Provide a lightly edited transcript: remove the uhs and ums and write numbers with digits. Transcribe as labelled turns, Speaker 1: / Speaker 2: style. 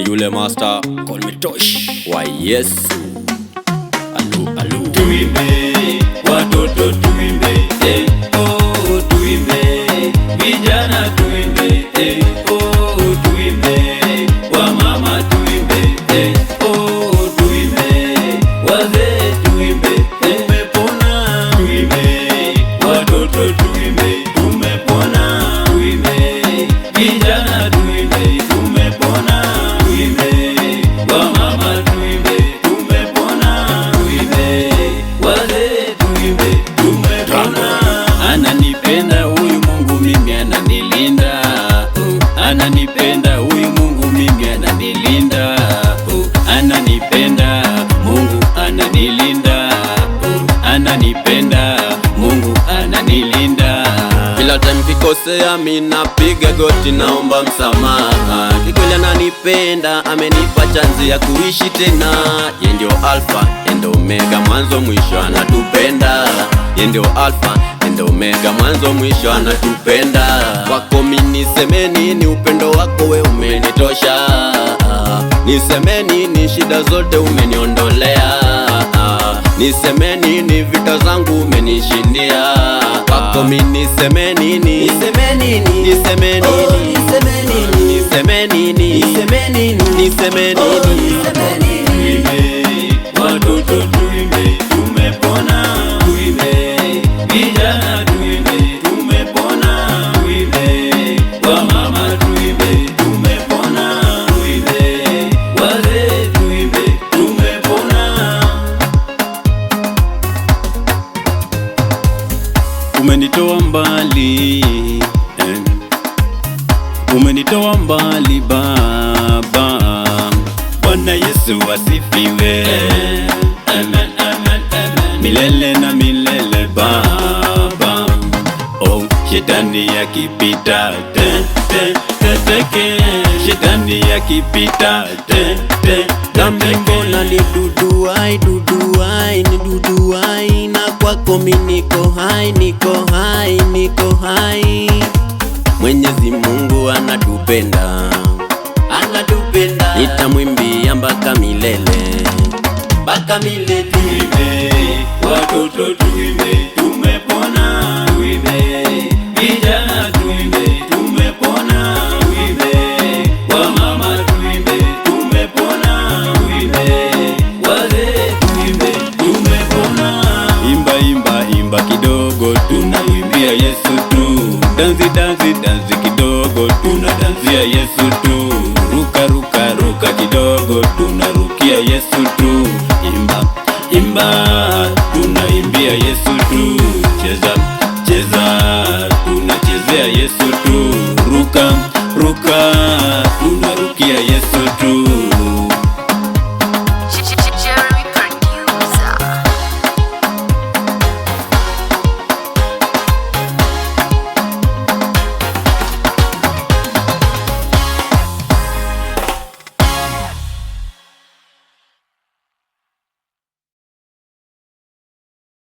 Speaker 1: ni yule master, call me Tosh wa Yesu. Alu
Speaker 2: tuimbe, watoto tuimbe, oh tuimbe, vijana tuimbe, oh tuimbe, wamama tuimbe, oh tuimbe, wazee tuimbe, tumepona, tuimbe, watoto tuimbe, tumepona, tuimbe, vijana tuimbe, tumepona, tuimbe, wamama tuimbe, tumepona, tuimbe, wazee tuimbe, tumepona. Ananipenda huyu Mungu mimi ananilinda, ananipenda huyu Mungu mimi ananilinda, ananipenda Mungu ananilinda, ananipenda Mungu ananilinda.
Speaker 1: kila time kikosea mimi napiga goti naomba msamaha. Kikweli ananipenda, amenipa chance ya kuishi tena. Yeye ndio alfa and omega, mwanzo mwisho anatupenda. Yeye ndio alfa and omega, mwanzo mwisho anatupenda. Kwako mimi niseme nini? Upendo wako we umenitosha. Niseme nini? Shida zote umeniondolea. Niseme nini? Vita zangu umenishindia. Kwako mimi niseme nini? Niseme nini? Niseme nini? Niseme nini? Niseme nini? Niseme nini? Niseme nini?
Speaker 2: Tuimbe, watoto tuimbe, tumepona, tuimbe, vijana tuimbe, tumepona, tuimbe, wamama tuimbe, tumepona, tuimbe, wazee tuimbe, tumepona. Umenitoa mbali, umenitoa mbali Baba. Bwana Yesu asifiwe, amen, amen, amen. Milele na milele Baba. Oh, shetani yakipita teke, shetani yakipita
Speaker 1: Mbona niduduai, duduai, niduduai. Na kwako mimi niko hai, niko hai, niko hai. Mwenyezi Mungu anatupenda, anatupenda. Nitamwimbia mpaka milele, mpaka milele.
Speaker 2: Tuimbe, watoto tuimbe, tumepona, tuimbe, vijana tuimbe, tumepona, tuimbe, wamama tuimbe, tumepona, tuimbe, wazee tuimbe, tumepona. Imba, imba, imba kidogo, tunamwimbia Yesu tu. Dansi, dansi, dansi kidogo, tunadansia Yesu tu. Ruka, ruka, ruka kidogo, tunarukia Yesu tu. Imba, imba